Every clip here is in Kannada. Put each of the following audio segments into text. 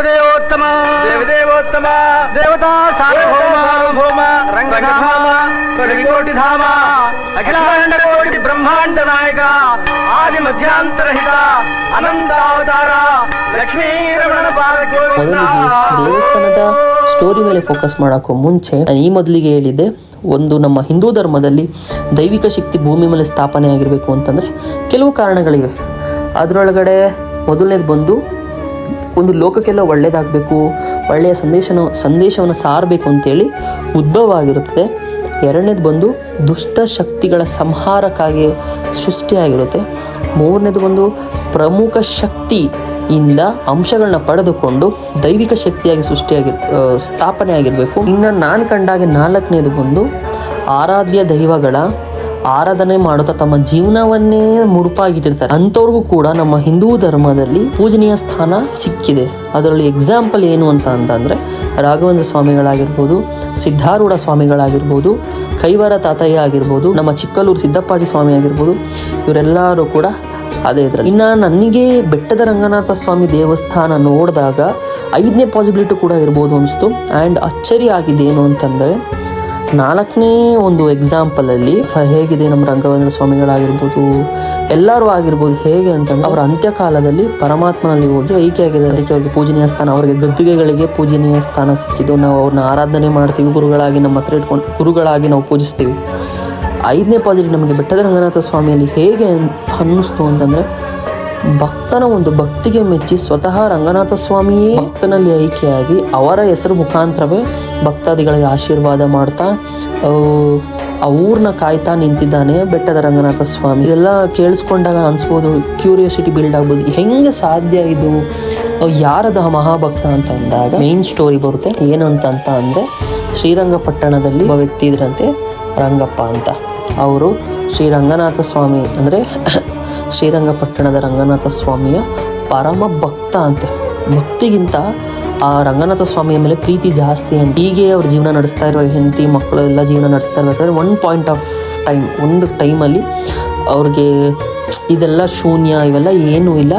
ದೇವೋತ್ತಮ ದೇವದೇವೋತ್ತಮ ದೇವತಾ ಸಾರ್ವಭೌಮ ರಂಗಧಾಮ ಕೋಟಿ ಧಾಮ ಅಖಿಲಾಂಡ ಕೋಟಿ ಬ್ರಹ್ಮಾಂಡ ನಾಯಕ ಆದಿ ಮಧ್ಯಾಂತರಹಿತ ಅನಂತಾವತಾರ ಲಕ್ಷ್ಮೀ ರಮಣ ಮೊದಲಿಗೆ ದೇವಸ್ಥಾನದ ಸ್ಟೋರಿ ಮೇಲೆ ಫೋಕಸ್ ಮಾಡೋಕ್ಕೂ ಮುಂಚೆ ನಾನು ಈ ಮೊದಲಿಗೆ ಹೇಳಿದ್ದೆ, ಒಂದು ನಮ್ಮ ಹಿಂದೂ ಧರ್ಮದಲ್ಲಿ ದೈವಿಕ ಶಕ್ತಿ ಭೂಮಿ ಮೇಲೆ ಸ್ಥಾಪನೆ ಆಗಿರಬೇಕು ಅಂತಂದರೆ ಕೆಲವು ಕಾರಣಗಳಿವೆ. ಅದರೊಳಗಡೆ ಮೊದಲನೇದು ಬಂದು ಒಂದು ಲೋಕಕ್ಕೆಲ್ಲ ಒಳ್ಳೆಯದಾಗಬೇಕು, ಒಳ್ಳೆಯ ಸಂದೇಶವನ್ನು ಸಾರಬೇಕು ಅಂತೇಳಿ ಉದ್ಭವ ಆಗಿರುತ್ತದೆ. ಎರಡನೇದು ಬಂದು ದುಷ್ಟ ಶಕ್ತಿಗಳ ಸಂಹಾರಕ್ಕಾಗಿ ಸೃಷ್ಟಿಯಾಗಿರುತ್ತೆ. ಮೂರನೇದು ಬಂದು ಪ್ರಮುಖ ಶಕ್ತಿಯಿಂದ ಅಂಶಗಳನ್ನ ಪಡೆದುಕೊಂಡು ದೈವಿಕ ಶಕ್ತಿಯಾಗಿ ಸ್ಥಾಪನೆ ಆಗಿರಬೇಕು. ಇನ್ನು ನಾನು ಕಂಡಾಗೆ ನಾಲ್ಕನೇದು ಬಂದು ಆರಾಧ್ಯ ದೈವಗಳ ಆರಾಧನೆ ಮಾಡುತ್ತಾ ತಮ್ಮ ಜೀವನವನ್ನೇ ಮುಡುಪಾಗಿಟ್ಟಿರ್ತಾರೆ. ಅಂಥವ್ರಿಗೂ ಕೂಡ ನಮ್ಮ ಹಿಂದೂ ಧರ್ಮದಲ್ಲಿ ಪೂಜನೀಯ ಸ್ಥಾನ ಸಿಕ್ಕಿದೆ. ಅದರಲ್ಲಿ ಎಕ್ಸಾಂಪಲ್ ಏನು ಅಂತಂದರೆ ರಾಘವೇಂದ್ರ ಸ್ವಾಮಿಗಳಾಗಿರ್ಬೋದು, ಸಿದ್ಧಾರೂಢ ಸ್ವಾಮಿಗಳಾಗಿರ್ಬೋದು, ಕೈವಾರ ತಾತಯ್ಯ ಆಗಿರ್ಬೋದು, ನಮ್ಮ ಚಿಕ್ಕಲ್ಲೂರು ಸಿದ್ದಪ್ಪಾಜಿ ಸ್ವಾಮಿ ಆಗಿರ್ಬೋದು, ಇವರೆಲ್ಲರೂ ಕೂಡ ಅದೇ ಇದರಲ್ಲಿ. ಇನ್ನು ನನಗೆ ಬೆಟ್ಟದ ರಂಗನಾಥ ಸ್ವಾಮಿ ದೇವಸ್ಥಾನ ನೋಡಿದಾಗ 5ನೇ ಪಾಸಿಬಿಲಿಟಿ ಕೂಡ ಇರ್ಬೋದು ಅನಿಸ್ತು. ಆ್ಯಂಡ್ ಅಚ್ಚರಿ ಆಗಿದೆ ಏನು ಅಂತಂದರೆ 4ನೇ ಒಂದು ಎಕ್ಸಾಂಪಲಲ್ಲಿ ಹೇಗಿದೆ ನಮ್ಮ ರಂಗವೇಂದ್ರ ಸ್ವಾಮಿಗಳಾಗಿರ್ಬೋದು, ಎಲ್ಲರೂ ಆಗಿರ್ಬೋದು, ಹೇಗೆ ಅಂತಂದ್ರೆ ಅವರ ಅಂತ್ಯಕಾಲದಲ್ಲಿ ಪರಮಾತ್ಮನಲ್ಲಿ ಹೋಗಿ ಐಕ್ಯ ಆಗಿದೆ. ಅದಕ್ಕೆ ಅವ್ರಿಗೆ ಪೂಜನೀಯ ಸ್ಥಾನ, ಅವರಿಗೆ ಗದ್ದುಗೆಗಳಿಗೆ ಪೂಜನೀಯ ಸ್ಥಾನ ಸಿಕ್ಕಿದ್ದು. ನಾವು ಅವ್ರನ್ನ ಆರಾಧನೆ ಮಾಡ್ತೀವಿ, ಗುರುಗಳಾಗಿ ನಮ್ಮ ಹತ್ರ ಇಟ್ಕೊಂಡು ಗುರುಗಳಾಗಿ ನಾವು ಪೂಜಿಸ್ತೀವಿ. 5ನೇ ಪಾಸಿಟಿವ್ ನಮಗೆ ಬೆಟ್ಟದ ರಂಗನಾಥ ಸ್ವಾಮಿಯಲ್ಲಿ ಹೇಗೆ ಅನ್ನಿಸ್ತು ಅಂತಂದರೆ, ಭಕ್ತನ ಒಂದು ಭಕ್ತಿಗೆ ಮೆಚ್ಚಿ ಸ್ವತಃ ರಂಗನಾಥ ಸ್ವಾಮಿಯೇ ಭಕ್ತನಲ್ಲಿ ಐಕ್ಯೆಯಾಗಿ ಅವರ ಹೆಸರು ಮುಖಾಂತರವೇ ಭಕ್ತಾದಿಗಳಿಗೆ ಆಶೀರ್ವಾದ ಮಾಡ್ತಾ ಊರನ್ನ ಕಾಯ್ತಾ ನಿಂತಿದ್ದಾನೆ ಬೆಟ್ಟದ ರಂಗನಾಥ ಸ್ವಾಮಿ. ಇದೆಲ್ಲ ಕೇಳಿಸ್ಕೊಂಡಾಗ ಅನಿಸ್ಬೋದು, ಕ್ಯೂರಿಯಾಸಿಟಿ ಬಿಲ್ಡ್ ಆಗ್ಬೋದು, ಹೆಂಗೆ ಸಾಧ್ಯ ಇದು, ಯಾರದ ಮಹಾಭಕ್ತ ಅಂತ ಅಂದಾಗ ಮೇನ್ ಸ್ಟೋರಿ ಬರುತ್ತೆ. ಏನು ಅಂತ ಅಂದರೆ, ಶ್ರೀರಂಗಪಟ್ಟಣದಲ್ಲಿ ಒಬ್ಬ ವ್ಯಕ್ತಿ ಇದ್ರಂತೆ, ರಂಗಪ್ಪ ಅಂತ. ಅವರು ಶ್ರೀರಂಗನಾಥ ಸ್ವಾಮಿ ಅಂದರೆ ಶ್ರೀರಂಗಪಟ್ಟಣದ ರಂಗನಾಥ ಸ್ವಾಮಿಯ ಪರಮ ಭಕ್ತ ಅಂತೆ. ಭಕ್ತಿಗಿಂತ ಆ ರಂಗನಾಥ ಸ್ವಾಮಿಯ ಮೇಲೆ ಪ್ರೀತಿ ಜಾಸ್ತಿ ಅಂತ. ಹೀಗೆ ಅವ್ರ ಜೀವನ ನಡೆಸ್ತಾ ಇರುವಾಗ ಹೆಂಡತಿ ಮಕ್ಕಳು ಎಲ್ಲ ಜೀವನ ನಡೆಸ್ತಾ ಇರ್ಬೇಕಾದ್ರೆ ಒಂದು ಟೈಮಲ್ಲಿ ಅವ್ರಿಗೆ ಇದೆಲ್ಲ ಶೂನ್ಯ, ಇವೆಲ್ಲ ಏನೂ ಇಲ್ಲ,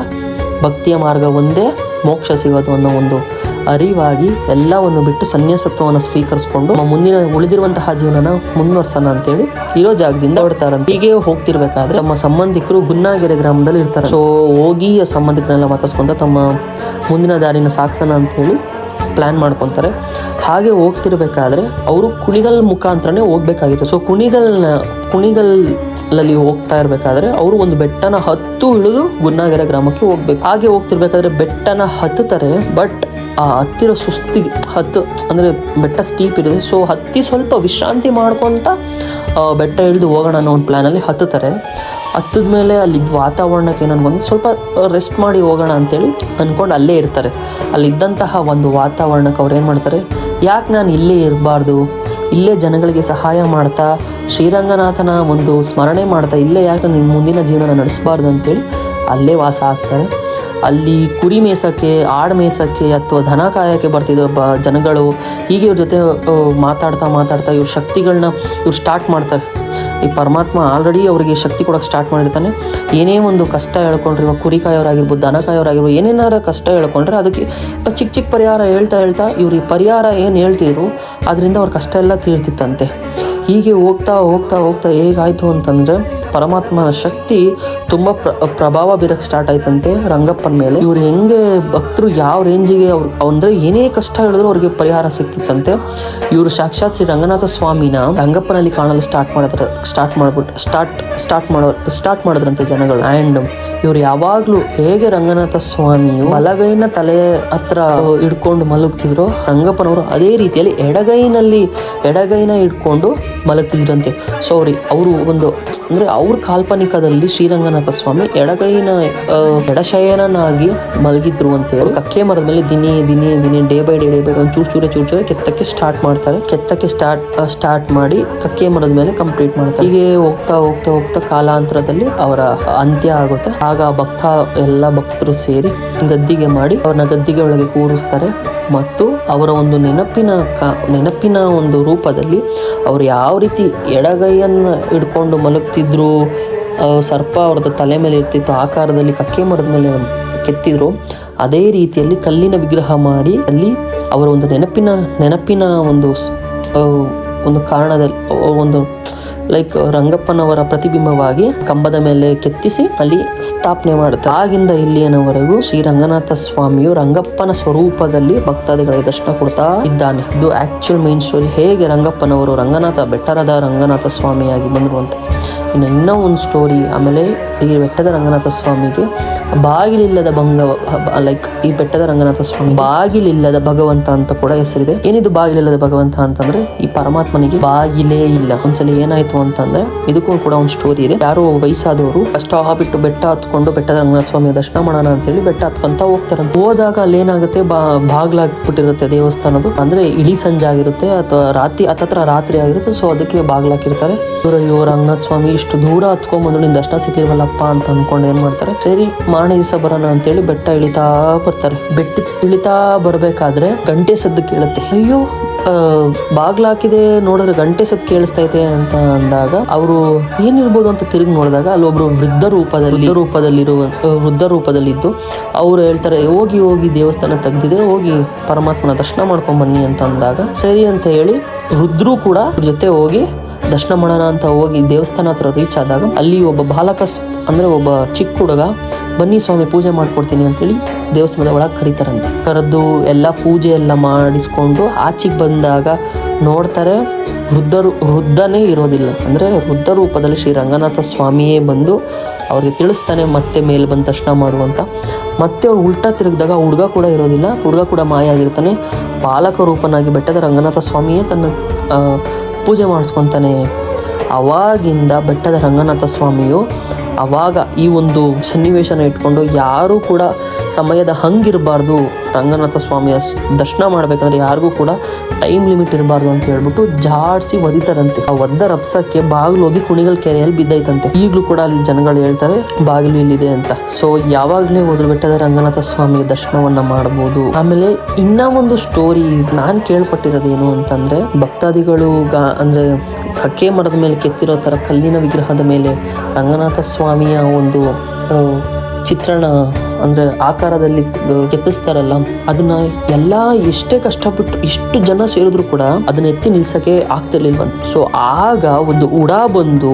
ಭಕ್ತಿಯ ಮಾರ್ಗ ಒಂದೇ ಮೋಕ್ಷ ಸಿಗೋದು ಅನ್ನೋ ಒಂದು ಅರಿವಾಗಿ ಎಲ್ಲವನ್ನು ಬಿಟ್ಟು ಸನ್ಯಾಸತ್ವವನ್ನು ಸ್ವೀಕರಿಸ್ಕೊಂಡು ಮುಂದಿನ ಉಳಿದಿರುವಂತಹ ಜೀವನನ ಮುಂದುವರ್ಸೋಣ ಅಂತೇಳಿ ಇರೋ ಜಾಗದಿಂದ ಹೊಡ್ತಾರಂತೆ. ಹೀಗೆ ಹೋಗ್ತಿರ್ಬೇಕಾದ್ರೆ ತಮ್ಮ ಸಂಬಂಧಿಕರು ಗುನ್ನಾಗೆರೆ ಗ್ರಾಮದಲ್ಲಿ ಇರ್ತಾರೆ. ಸೊ ಹೋಗಿ ಆ ಸಂಬಂಧಿಕರನ್ನೆಲ್ಲ ಮಾತಾಡ್ಸ್ಕೊಂತ ತಮ್ಮ ಮುಂದಿನ ದಾರಿನ ಸಾಗಿಸೋಣ ಅಂತೇಳಿ ಪ್ಲ್ಯಾನ್ ಮಾಡ್ಕೊತಾರೆ. ಹಾಗೆ ಹೋಗ್ತಿರ್ಬೇಕಾದ್ರೆ ಅವರು ಕುಣಿಗಲ್ ಮುಖಾಂತರನೇ ಹೋಗ್ಬೇಕಾಗಿತ್ತು. ಸೊ ಕುಣಿಗಲ್ಲಲ್ಲಿ ಹೋಗ್ತಾ ಇರಬೇಕಾದ್ರೆ ಅವರು ಒಂದು ಬೆಟ್ಟನ ಇಳಿದು ಗುನ್ನಾಗೆರೆ ಗ್ರಾಮಕ್ಕೆ ಹೋಗ್ಬೇಕು. ಹಾಗೆ ಹೋಗ್ತಿರ್ಬೇಕಾದ್ರೆ ಬೆಟ್ಟನ ಹತ್ತುತ್ತಾರೆ. ಬಟ್ ಆ ಹತ್ತಿರೋ ಸುಸ್ತಿಗೆ ಅಂದರೆ ಬೆಟ್ಟ ಸ್ಟೀಪ್ ಇರುತ್ತೆ. ಸೊ ಹತ್ತಿ ಸ್ವಲ್ಪ ವಿಶ್ರಾಂತಿ ಮಾಡ್ಕೊತ ಬೆಟ್ಟ ಇಳಿದು ಹೋಗೋಣ ಅನ್ನೋ ಒಂದು ಪ್ಲ್ಯಾನಲ್ಲಿ ಹತ್ತುತ್ತಾರೆ. ಹತ್ತಿದ ಮೇಲೆ ಅಲ್ಲಿ ವಾತಾವರಣಕ್ಕೆ ಏನು ಅನ್ಕೊಂಡು ಸ್ವಲ್ಪ ರೆಸ್ಟ್ ಮಾಡಿ ಹೋಗೋಣ ಅಂತೇಳಿ ಅಂದ್ಕೊಂಡು ಅಲ್ಲೇ ಇರ್ತಾರೆ. ಅಲ್ಲಿದ್ದಂತಹ ಒಂದು ವಾತಾವರಣಕ್ಕೆ ಅವ್ರು ಏನು ಮಾಡ್ತಾರೆ, ಯಾಕೆ ನಾನು ಇಲ್ಲೇ ಇರಬಾರ್ದು, ಇಲ್ಲೇ ಜನಗಳಿಗೆ ಸಹಾಯ ಮಾಡ್ತಾ ಶ್ರೀರಂಗನಾಥನ ಒಂದು ಸ್ಮರಣೆ ಮಾಡ್ತಾ ಇಲ್ಲೇ ಯಾಕೆ ನಿಮ್ಮ ಮುಂದಿನ ಜೀವನ ನಡೆಸಬಾರ್ದು ಅಂತೇಳಿ ಅಲ್ಲೇ ವಾಸ ಆಗ್ತಾರೆ. ಅಲ್ಲಿ ಕುರಿ ಮೇಯ್ಸೋಕ್ಕೆ, ಆಡು ಮೇಯ್ಸೋಕ್ಕೆ ಅಥವಾ ದನ ಕಾಯೋಕ್ಕೆ ಬರ್ತಿದ್ದ ಜನಗಳು. ಹೀಗೆ ಇವ್ರ ಜೊತೆ ಮಾತಾಡ್ತಾ ಇವ್ರ ಶಕ್ತಿಗಳನ್ನ ಸ್ಟಾರ್ಟ್ ಮಾಡ್ತಾರೆ. ಈ ಪರಮಾತ್ಮ ಆಲ್ರೆಡಿ ಅವರಿಗೆ ಶಕ್ತಿ ಕೊಡೋಕ್ಕೆ ಸ್ಟಾರ್ಟ್ ಮಾಡಿರ್ತಾನೆ. ಏನೇ ಒಂದು ಕಷ್ಟ ಹೇಳ್ಕೊಂಡ್ರೆ, ಇವಾಗ ಕುರಿ ಕಾಯೋರಾಗಿರ್ಬೋದು, ದನ ಕಾಯೋರಾಗಿರ್ಬೋದು, ಏನೇನಾರ ಕಷ್ಟ ಹೇಳ್ಕೊಂಡ್ರೆ ಅದಕ್ಕೆ ಚಿಕ್ಕ ಪರಿಹಾರ ಹೇಳ್ತಾ ಇವ್ರಿಗೆ ಪರಿಹಾರ ಏನು ಹೇಳ್ತಿದ್ರು ಅದರಿಂದ ಅವ್ರ ಕಷ್ಟ ಎಲ್ಲ ತೀರ್ತಿತ್ತಂತೆ. ಹೀಗೆ ಹೋಗ್ತಾ ಹೇಗಾಯಿತು ಅಂತಂದರೆ ಪರಮಾತ್ಮನ ಶಕ್ತಿ ತುಂಬ ಪ್ರಭಾವ ಬೀರಕ್ಕೆ ಸ್ಟಾರ್ಟ್ ಆಯ್ತಂತೆ ರಂಗಪ್ಪನ ಮೇಲೆ. ಇವ್ರು ಹೆಂಗೆ ಭಕ್ತರು ಯಾವ ರೇಂಜಿಗೆ ಅಂದರೆ ಏನೇ ಕಷ್ಟ ಹೇಳಿದ್ರು ಅವ್ರಿಗೆ ಪರಿಹಾರ ಸಿಕ್ತಿತ್ತಂತೆ. ಇವರು ಸಾಕ್ಷಾತ್ ಶ್ರೀ ರಂಗನಾಥ ಸ್ವಾಮಿನ ರಂಗಪ್ಪನಲ್ಲಿ ಕಾಣಲು ಸ್ಟಾರ್ಟ್ ಮಾಡಿದ್ರಂತೆ ಜನಗಳು. ಆ್ಯಂಡ್ ಇವ್ರು ಯಾವಾಗಲೂ ಹೇಗೆ ರಂಗನಾಥ ಸ್ವಾಮಿಯು ಬಲಗೈನ ತಲೆ ಹತ್ರ ಹಿಡ್ಕೊಂಡು ಮಲಗ್ತಿದ್ರು, ರಂಗಪ್ಪನವರು ಅದೇ ರೀತಿಯಲ್ಲಿ ಎಡಗೈನ ಹಿಡ್ಕೊಂಡು ಮಲಗ್ತಿದ್ರಂತೆ. ಸೊ ಅವರು ಅಂದರೆ ಅವ್ರ ಕಾಲ್ಪನಿಕದಲ್ಲಿ ಶ್ರೀರಂಗನಾಥ ಸ್ವಾಮಿ ಎಡಶಯನಾಗಿ ಮಲಗಿದ್ರು ಅಂತ ಹೇಳಿ ಕಕ್ಕೆ ಮರದ ಮೇಲೆ ದಿನೇ ಡೇ ಬೈ ಡೇ ಒಂದು ಚೂರು ಕೆತ್ತಕ್ಕೆ ಸ್ಟಾರ್ಟ್ ಮಾಡ್ತಾರೆ. ಸ್ಟಾರ್ಟ್ ಮಾಡಿ ಕಕ್ಕೆ ಮರದ ಮೇಲೆ ಕಂಪ್ಲೀಟ್ ಮಾಡ್ತಾರೆ. ಹೀಗೆ ಹೋಗ್ತಾ ಕಾಲಾಂತರದಲ್ಲಿ ಅವರ ಅಂತ್ಯ ಆಗುತ್ತೆ. ಆಗ ಎಲ್ಲ ಭಕ್ತರು ಸೇರಿ ಗದ್ದಿಗೆ ಮಾಡಿ ಅವ್ರನ್ನ ಗದ್ದಿಗೆ ಒಳಗೆ ಕೂರಿಸ್ತಾರೆ. ಮತ್ತು ಅವರ ಒಂದು ನೆನಪಿನ ಒಂದು ರೂಪದಲ್ಲಿ ಅವರು ಯಾವ ರೀತಿ ಎಡಗೈಯನ್ನು ಹಿಡ್ಕೊಂಡು ಮಲಗ್ತಿದ್ರು, ಸರ್ಪ ಅವ್ರದ್ದು ತಲೆ ಮೇಲೆ ಇರ್ತಿತ್ತು ಆಕಾರದಲ್ಲಿ ಕಕ್ಕೆ ಮರದ ಮೇಲೆ ಕೆತ್ತಿದ್ರು, ಅದೇ ರೀತಿಯಲ್ಲಿ ಕಲ್ಲಿನ ವಿಗ್ರಹ ಮಾಡಿ ಅಲ್ಲಿ ಅವರ ಒಂದು ನೆನಪಿನ ಒಂದು ಕಾರಣದಲ್ಲಿ ಒಂದು ಲೈಕ್ ರಂಗಪ್ಪನವರ ಪ್ರತಿಬಿಂಬವಾಗಿ ಕಂಬದ ಮೇಲೆ ಕೆತ್ತಿಸಿ ಅಲ್ಲಿ ಸ್ಥಾಪನೆ ಮಾಡುತ್ತಾರೆ. ಆಗಿಂದ ಇಲ್ಲಿಯವರೆಗೂ ಶ್ರೀ ರಂಗನಾಥ ಸ್ವಾಮಿಯು ರಂಗಪ್ಪನ ಸ್ವರೂಪದಲ್ಲಿ ಭಕ್ತಾದಿಗಳಿಗೆ ದರ್ಶನ ಕೊಡ್ತಾ ಇದ್ದಾನೆ. ಇದು ಆಕ್ಚುಲ್ ಮೇನ್ ಸ್ಟೋರಿ, ಹೇಗೆ ರಂಗಪ್ಪನವರು ಬೆಟ್ಟದ ರಂಗನಾಥ ಸ್ವಾಮಿಯಾಗಿ ಬಂದರು ಅಂತ. ಇನ್ನೂ ಒಂದು ಸ್ಟೋರಿ. ಆಮೇಲೆ ಈ ಬೆಟ್ಟದ ರಂಗನಾಥ ಸ್ವಾಮಿಗೆ ಬಾಗಿಲಿಲ್ಲದ ಲೈಕ್ ಈ ಬೆಟ್ಟದ ರಂಗನಾಥ ಸ್ವಾಮಿ ಬಾಗಿಲಿಲ್ಲದ ಭಗವಂತ ಅಂತ ಕೂಡ ಹೆಸರಿದೆ. ಏನಿದು ಬಾಗಿಲಿಲ್ಲದ ಭಗವಂತ ಅಂತಂದ್ರೆ ಈ ಪರಮಾತ್ಮನಿಗೆ ಬಾಗಿಲೇ ಇಲ್ಲ. ಒಂದ್ಸಲ ಏನಾಯ್ತು ಅಂತಂದ್ರೆ ಇದಕ್ಕೂ ಕೂಡ ಒಂದು ಸ್ಟೋರಿ ಇದೆ. ಯಾರೋ ವಯಸ್ಸಾದವರು ಕಷ್ಟ ಬಿಟ್ಟು ಬೆಟ್ಟ ಹತ್ಕೊಂಡು ಬೆಟ್ಟದ ರಂಗನಾಥ ಸ್ವಾಮಿಯ ದರ್ಶನ ಮಾಡೋಣ ಅಂತೇಳಿ ಬೆಟ್ಟ ಹತ್ಕೊಂತ ಹೋಗ್ತಾರೆ. ಹೋದಾಗ ಅಲ್ಲೇನಾಗುತ್ತೆ, ಬಾಗ್ಲಾಕ್ಬಿಟ್ಟಿರುತ್ತೆ ದೇವಸ್ಥಾನದ್ದು. ಅಂದ್ರೆ ಇಳಿ ಸಂಜೆ ಆಗಿರುತ್ತೆ ಅಥವಾ ರಾತ್ರಿ ಆಗಿರುತ್ತೆ. ಸೊ ಅದಕ್ಕೆ ಬಾಗ್ಲಾಕಿರ್ತಾರೆ. ಇವರು ರಂಗನಾಥ ಸ್ವಾಮಿ ಇಷ್ಟು ದೂರ ಹತ್ಕೊಂಡ್ಬಂದು ನಿನ್ ದರ್ಶನ ಸಿಕ್ಕಿಲ್ವಲ್ಲಪ್ಪ ಅಂತ ಅನ್ಕೊಂಡು ಏನ್ ಮಾಡ್ತಾರೆ, ಸರಿ ಮಾರನೇ ದಿವಸ ಬರೋಣ ಅಂತೇಳಿ ಬೆಟ್ಟ ಇಳಿತಾ ಬರ್ತಾರೆ. ಇಳಿತಾ ಬರ್ಬೇಕಾದ್ರೆ ಗಂಟೆ ಸದ್ದು ಕೇಳುತ್ತೆ. ಅಯ್ಯೋ ಬಾಗ್ಲಾಕಿದೆ, ನೋಡಿದ್ರೆ ಗಂಟೆ ಸದ್ದು ಕೇಳಿಸ್ತೈತೆ ಅಂತ ಅಂದಾಗ ಅವರು ಏನಿರ್ಬೋದು ಅಂತ ತಿರುಗಿ ನೋಡಿದಾಗ ಅಲ್ಲೊಬ್ರು ವೃದ್ಧ ರೂಪದಲ್ಲಿದ್ದು ಅವ್ರು ಹೇಳ್ತಾರೆ, ಹೋಗಿ ದೇವಸ್ಥಾನ ತೆಗ್ದಿದೆ, ಹೋಗಿ ಪರಮಾತ್ಮನ ದರ್ಶನ ಮಾಡ್ಕೊಂಡ್ ಬನ್ನಿ ಅಂತ ಅಂದಾಗ ಸರಿ ಅಂತ ಹೇಳಿ ವೃದ್ಧರು ಕೂಡ ಅವ್ರ ಜೊತೆ ಹೋಗಿ ದರ್ಶನ ಮಾಡೋಣ ಅಂತ ಹೋಗಿ ದೇವಸ್ಥಾನ ಹತ್ರ ರೀಚ್ ಆದಾಗ ಅಲ್ಲಿ ಒಬ್ಬ ಬಾಲಕ ಅಂದ್ರೆ ಒಬ್ಬ ಚಿಕ್ಕ ಹುಡುಗ, ಬನ್ನಿ ಸ್ವಾಮಿ ಪೂಜೆ ಮಾಡ್ಕೊಡ್ತೀನಿ ಅಂತೇಳಿ ದೇವಸ್ಥಾನದ ಒಳಗೆ ಕರೀತಾರಂತೆ. ಕರೆದು ಎಲ್ಲ ಪೂಜೆ ಎಲ್ಲ ಮಾಡಿಸ್ಕೊಂಡು ಆಚೆಗೆ ಬಂದಾಗ ನೋಡ್ತಾರೆ ವೃದ್ಧನೇ ಇರೋದಿಲ್ಲ. ಅಂದರೆ ವೃದ್ಧ ರೂಪದಲ್ಲಿ ಶ್ರೀ ರಂಗನಾಥ ಸ್ವಾಮಿಯೇ ಬಂದು ಅವ್ರಿಗೆ ತಿಳಿಸ್ತಾನೆ ಮತ್ತೆ ಮೇಲೆ ಬಂದು ದರ್ಶನ ಮಾಡುವಂತ. ಮತ್ತೆ ಅವ್ರು ಉಲ್ಟಾ ತಿರುಗಿದಾಗ ಹುಡುಗ ಕೂಡ ಇರೋದಿಲ್ಲ, ಹುಡುಗ ಕೂಡ ಮಾಯ ಆಗಿರ್ತಾನೆ. ಬಾಲಕ ರೂಪನಾಗಿ ಬೆಟ್ಟದ ರಂಗನಾಥ ಸ್ವಾಮಿಯೇ ತನ್ನ ಪೂಜೆ ಮಾಡಿಸ್ಕೊತಾನೆ. ಅವಾಗಿಂದ ಬೆಟ್ಟದ ರಂಗನಾಥ ಸ್ವಾಮಿಯು ಅವಾಗ ಈ ಒಂದು ಸನ್ನಿವೇಶನ ಇಟ್ಕೊಂಡು ಯಾರೂ ಕೂಡ ಸಮಯದ ಹಂಗಿರಬಾರ್ದು, ರಂಗನಾಥ ಸ್ವಾಮಿಯ ದರ್ಶನ ಮಾಡಬೇಕಂದ್ರೆ ಯಾರಿಗೂ ಕೂಡ ಟೈಮ್ ಲಿಮಿಟ್ ಇರಬಾರ್ದು ಅಂತ ಹೇಳ್ಬಿಟ್ಟು ಜಾಡಿಸಿ ಒದಿತಾರಂತೆ. ಆ ಒದ್ದ ರಪ್ಸಕ್ಕೆ ಬಾಗಿಲು ಹೋಗಿ ಕುಣಿಗಲ್ ಕೆರೆಯಲ್ಲಿ ಬಿದ್ದೈತಂತೆ. ಈಗಲೂ ಕೂಡ ಅಲ್ಲಿ ಜನಗಳು ಹೇಳ್ತಾರೆ ಬಾಗಿಲು ಇಲ್ಲಿದೆ ಅಂತ. ಸೊ ಯಾವಾಗಲೇ ಹೋದ್ರು ಬೆಟ್ಟದ ರಂಗನಾಥ ಸ್ವಾಮಿಯ ದರ್ಶನವನ್ನ ಮಾಡಬಹುದು. ಆಮೇಲೆ ಇನ್ನ ಒಂದು ಸ್ಟೋರಿ ನಾನು ಕೇಳ್ಪಟ್ಟಿರೋದೇನು ಅಂತಂದ್ರೆ, ಭಕ್ತಾದಿಗಳು ಅಂದ್ರೆ ಕಕ್ಕೆ ಮರದ ಮೇಲೆ ಕೆತ್ತಿರೋ ತರ ಕಲ್ಲಿನ ವಿಗ್ರಹದ ಮೇಲೆ ರಂಗನಾಥ ಸ್ವಾಮಿಯ ಒಂದು ಚಿತ್ರಣ ಅಂದ್ರೆ ಆಕಾರದಲ್ಲಿ ಕೆತ್ತಿಸ್ತಾರಲ್ಲ, ಅದನ್ನ ಎಲ್ಲ ಎಷ್ಟೇ ಕಷ್ಟಪಟ್ಟು ಇಷ್ಟು ಜನ ಸೇರಿದ್ರು ಕೂಡ ಅದನ್ನ ಎತ್ತಿ ನಿಲ್ಸಕ್ಕೆ ಆಗ್ತಿರ್ಲಿಲ್ವಂತ. ಸೊ ಆಗ ಒಂದು ಉಡಾ ಬಂದು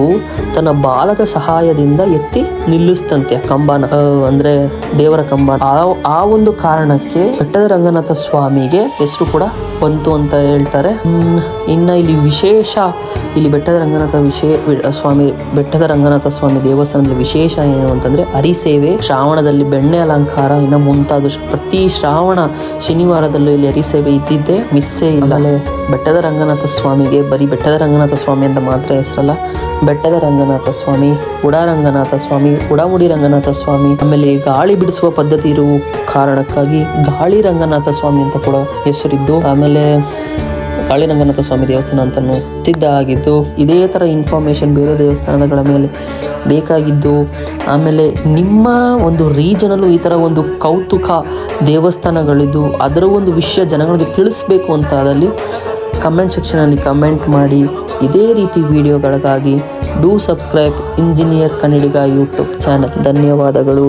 ತನ್ನ ಬಾಲದ ಸಹಾಯದಿಂದ ಎತ್ತಿ ನಿಲ್ಲಿಸ್ತಂತೆ ಕಂಬನ, ಅಂದ್ರೆ ದೇವರ ಕಂಬ. ಆ ಒಂದು ಕಾರಣಕ್ಕೆ ಬೆಟ್ಟದ ರಂಗನಾಥ ಸ್ವಾಮಿಗೆ ಹೆಸರು ಕೂಡ ಬಂತು ಅಂತ ಹೇಳ್ತಾರೆ. ಇನ್ನ ಇಲ್ಲಿ ಬೆಟ್ಟದ ರಂಗನಾಥ ಸ್ವಾಮಿ ದೇವಸ್ಥಾನದಲ್ಲಿ ವಿಶೇಷ ಏನು ಅಂತಂದ್ರೆ ಹರಿಸೇವೆ, ಶ್ರಾವಣದಲ್ಲಿ ಬೆಣ್ಣೆ ಅಲಂಕಾರ, ಇನ್ನು ಮುಂತಾದ ಪ್ರತಿ ಶ್ರಾವಣ ಶನಿವಾರದಲ್ಲೂ ಇಲ್ಲಿ ಹರಿಸೇವೆ ಇದ್ದಿದ್ದೆ ಮಿಸ್ಸೇ ಇಲ್ಲ. ಬೆಟ್ಟದ ರಂಗನಾಥ ಸ್ವಾಮಿಗೆ ಬರೀ ಬೆಟ್ಟದ ರಂಗನಾಥ ಸ್ವಾಮಿ ಅಂತ ಮಾತ್ರ ಹೆಸರಲ್ಲ, ಬೆಟ್ಟದ ರಂಗನಾಥ ಸ್ವಾಮಿ, ಉಡಾರಂಗನಾಥ ಸ್ವಾಮಿ, ಉಡಾಮುಡಿ ರಂಗನಾಥ ಸ್ವಾಮಿ, ಆಮೇಲೆ ಗಾಳಿ ಬಿಡಿಸುವ ಪದ್ಧತಿ ಇರುವ ಕಾರಣಕ್ಕಾಗಿ ಗಾಳಿ ರಂಗನಾಥ ಸ್ವಾಮಿ ಅಂತ ಕೂಡ ಹೆಸರಿದ್ದು, ಆಮೇಲೆ ಗಾಳಿ ರಂಗನಾಥ ಸ್ವಾಮಿ ದೇವಸ್ಥಾನ ಅಂತಲೂ ಸಿದ್ಧ ಆಗಿದ್ದು. ಇದೇ ಥರ ಇನ್ಫಾರ್ಮೇಷನ್ ಬೇರೆ ದೇವಸ್ಥಾನಗಳ ಮೇಲೆ ಬೇಕಾಗಿದ್ದು. ಆಮೇಲೆ ನಿಮ್ಮ ಒಂದು ರೀಜನಲ್ಲೂ ಈ ಥರ ಒಂದು ಕೌತುಕ ದೇವಸ್ಥಾನಗಳಿದ್ದು ಅದರ ಒಂದು ವಿಷಯ ಜನಗಳಿಗೆ ತಿಳಿಸ್ಬೇಕು ಅಂತ ಆದಲ್ಲಿ ಕಮೆಂಟ್ ಸೆಕ್ಷನಲ್ಲಿ ಕಮೆಂಟ್ ಮಾಡಿ. ಇದೇ ರೀತಿ ವಿಡಿಯೋಗಳಿಗಾಗಿ do subscribe engineer Kannadiga YouTube channel. ಧನ್ಯವಾದಗಳು.